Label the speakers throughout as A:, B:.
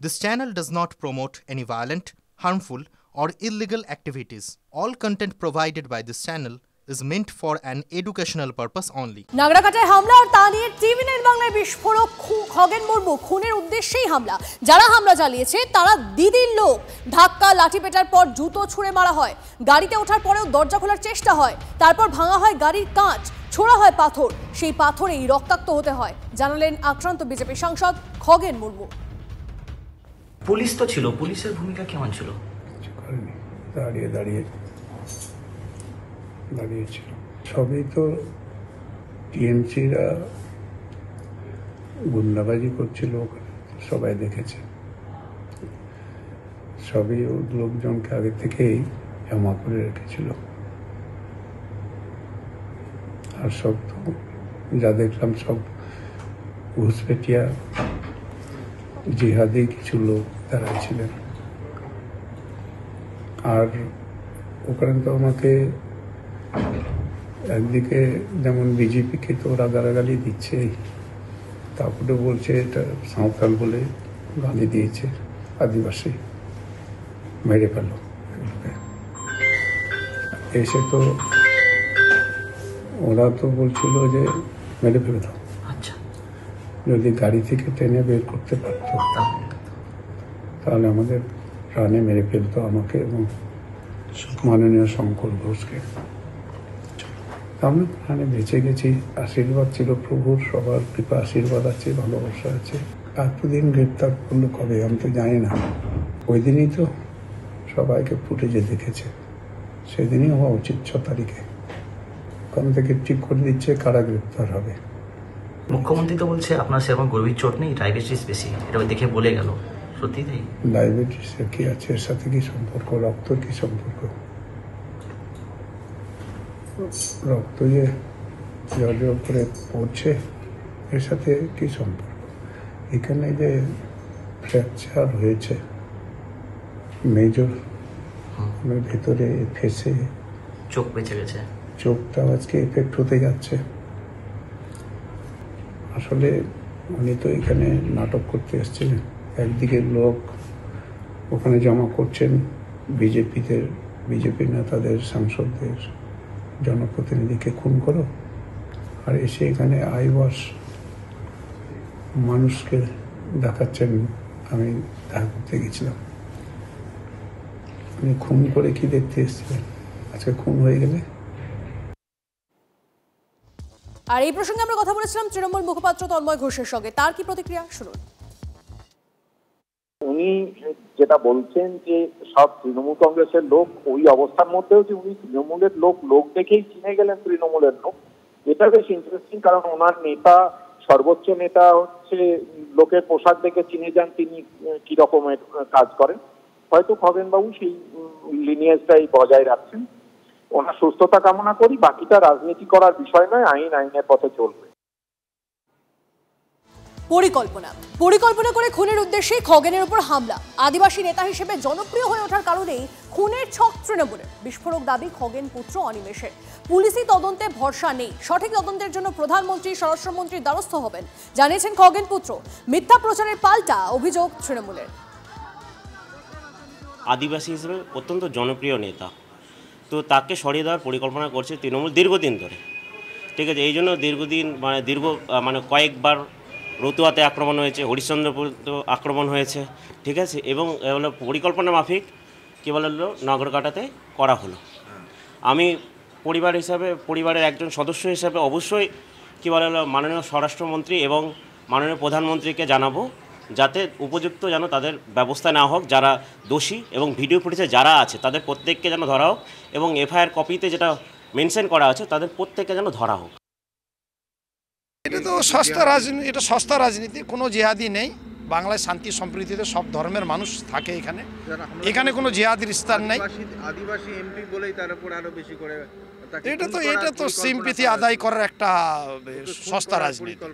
A: This channel does not promote any violent, harmful, or illegal activities. All content provided by this channel is meant for an educational purpose only.
B: নাগরাকাটায় হামলা আর তা নিয়ে টিভি9 বাংলায় বিস্ফোরক খগেন মুর্মু খুনের উদ্দেশ্যেই হামলা। যারা হামলা চালিয়েছে তারা দিদির লোক। ধাক্কা লাঠি পেটার পর জুতো ছুঁড়ে মারা হয়। গাড়িতে ওঠার পরেও দরজা খোলার চেষ্টা হয়। তারপর ভাঙা হয় গাড়ির কাঁচ, ছোড়া হয় পাথর। সেই পাথরেই রক্তাক্ত হতে হয়, জানালেন আক্রান্ত বিজেপি সাংসদ খগেন মুর্মু।
C: পুলিশ তো ছিল, পুলিশের ভূমিকা কেমন ছিল?
D: দাঁড়িয়েছিল সবই তো টিএমসিরা গুন্ডাবাজি করছিল, সবাই দেখেছে। সবই লোকজনকে আগে থেকেই জমা করে রেখেছিল। আর সব তো যা দেখলাম সব ঘুষপেটিয়া জিহাদি কিছু লোক তারা ছিলেন। আর ওখানে তো আমাকে একদিকে যেমন বিজেপিকে তো ওরা গালাগালি দিচ্ছে, তারপরে বলছে এটা সাঁওতাল বলে গালি দিয়েছে, আদিবাসী মেরে ফেল। এসে তো ওরা তো বলছিল যে মেরে ফেলে দাও, যদি গাড়ি থেকে টেনে বের করতে পারতো তাহলে আমাদের প্রাণে মেরে ফেলতো আমাকে এবং মাননীয় শঙ্কর ঘোষকে। আমরা প্রাণে বেঁচে গেছি, আশীর্বাদ ছিল প্রভুর, সবার কৃপা আশীর্বাদ আছে, ভালোবাসা আছে। এতদিন গ্রেপ্তার করলো কবে আমি তো জানি না। ওই দিনই তো সবাইকে ফুটেজে দেখেছে, সেদিনই হওয়া উচিত 6 তারিখে। ওখান থেকে ঠিক করে দিচ্ছে কারা গ্রেপ্তার হবে।
C: মুখ্যমন্ত্রী তো বলছে আপনার সেরকম গভীর চোট নেই, ডায়াবেটিস বেশি, এটা দেখে বলে গেল। সত্যি তাই?
D: ডায়াবেটিসের কি আছে, এর সাথে কি সম্পর্ক? রক্তর কি সম্পর্ক? রক্ত যে জলের উপরে পড়ছে এর সাথে কি সম্পর্ক? এখানে যে ফ্র্যাকচার হয়েছে মেজর, ভেতরে ফেসে
C: চোখ বেঁচে গেছে,
D: চোখটা আজকে এফেক্ট হতে যাচ্ছে। আসলে উনি তো এখানে নাটক করতে এসেছিলেন। একদিকে লোক ওখানে জমা করছেন বিজেপি নেতাদের, সাংসদদের, জনপ্রতিনিধিকে খুন করো, আর এসে এখানে আইওয়াস মানুষকে দেখাচ্ছেন। আমি দেখা করতে গেছিলাম, উনি খুন করে কি দেখতে এসেছিলেন? আজকে খুন হয়ে গেলে।
B: আর এই প্রসঙ্গে আমরা কথা বলেছিলাম তৃণমূল মুখপাত্র তন্ময় ঘোষের সঙ্গে, তার কি প্রতিক্রিয়া শুনুন।
E: উনি যেটা বলছেন যে সব তৃণমূল কংগ্রেসের লোক, ওই অবস্থার মধ্যেও যে উনি তৃণমূলের লোক দেখেই চিনে গেলেন তৃণমূলের লোক, এটা বেশ ইন্টারেস্টিং। কারণ ওনার নেতা, সর্বোচ্চ নেতা হচ্ছে লোকের পোশাক দেখে চিনে যান তিনি কি রকমের কাজ করেন। হয়তো খগেনবাবু সেই লিনিয়েজটাই বজায় রাখছেন। ওনার সুস্থতা কামনা করি। বাকিটা রাজনীতি করার বিষয় নয়, আইনের পথে চলবে।
B: পরিকল্পনা করে খুনের উদ্দেশ্যে খগেনের উপর হামলা। আদিবাসী নেতা হিসেবে জনপ্রিয় হয়ে ওঠার কারণেই খুনের ছক তৃণমূলের। বিস্ফোরক দাবি খগেন পুত্র অনিমেষের। পুলিশি তদন্তে ভরসা নেই, সঠিক তদন্তের জন্য প্রধানমন্ত্রী, স্বরাষ্ট্রমন্ত্রীর দ্বারস্থ হবেন, জানিয়েছেন খগেন পুত্র। মিথ্যা প্রচারের পাল্টা অভিযোগ তৃণমূলের।
F: আদিবাসী হিসেবে অত্যন্ত জনপ্রিয় নেতা, তো তাকে সরিয়ে দেওয়ার পরিকল্পনা করছে তৃণমূল দীর্ঘদিন ধরে। ঠিক আছে, এই জন্য কয়েকবার রতুয়াতে আক্রমণ হয়েছে, হরিশ্চন্দ্রপুরতে আক্রমণ হয়েছে। ঠিক আছে, এবং পরিকল্পনা মাফিক কী বলে নাগরকাটাতে করা হলো। আমি পরিবারের একজন সদস্য হিসাবে অবশ্যই কী বলে মাননীয় স্বরাষ্ট্রমন্ত্রী এবং মাননীয় প্রধানমন্ত্রীকে জানাবো, যাতে উপযুক্ত যেন তাদের ব্যবস্থা নেওয়া হোক। যারা দোষী এবং ভিডিও ফুটেজে যারা আছে তাদের প্রত্যেককে যেন ধরা হোক, এবং এফআইআর কপিতে যেটা মেনশন করা আছে তাদের প্রত্যেককে যেন ধরা হোক।
G: এটা তো সস্তা রাজনীতি, কোনো জেহাদি নেই। বাংলায় শান্তি সম্প্রীতিতে সব ধর্মের মানুষ থাকে এখানে কোনো জেহাদির স্থান নেই।
H: আদিবাসী এমপি বলেই তার উপর আরো বেশি করে
G: এটা তো সিম্পিথি আদায় করার একটা সস্তা রাজনীতি।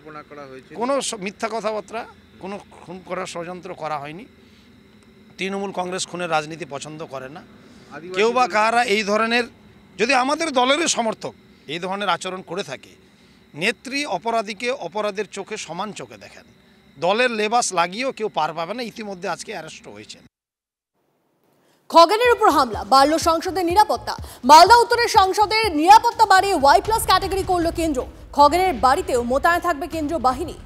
G: কোনো মিথ্যা কথাবার্তা, কোনো খুন করার ষড়যন্ত্র করা হয়নি। তৃণমূল কংগ্রেস খুনের রাজনীতি পছন্দ করে না। কেউ বা কারা এই ধরনের, যদি আমাদের দলেরই সমর্থক এই ধরনের আচরণ করে থাকে, নেত্রী অপরাধীকে অপরাধের চোখে সমান চোখে দেখেন। দলের লেবাস লাগিয়েও কেউ পার পাবে না। ইতিমধ্যে আজকে অ্যারেস্ট হয়েছেন।
B: খগেনের উপর হামলা, বাড়ল সংসদের নিরাপত্তা। মালদা উত্তরের সংসদের নিরাপত্তা বাড়িয়ে Y+ ক্যাটাগরি করল কেন্দ্র। খগেনের বাড়িতেও মোতায়েন থাকবে কেন্দ্রীয় বাহিনী।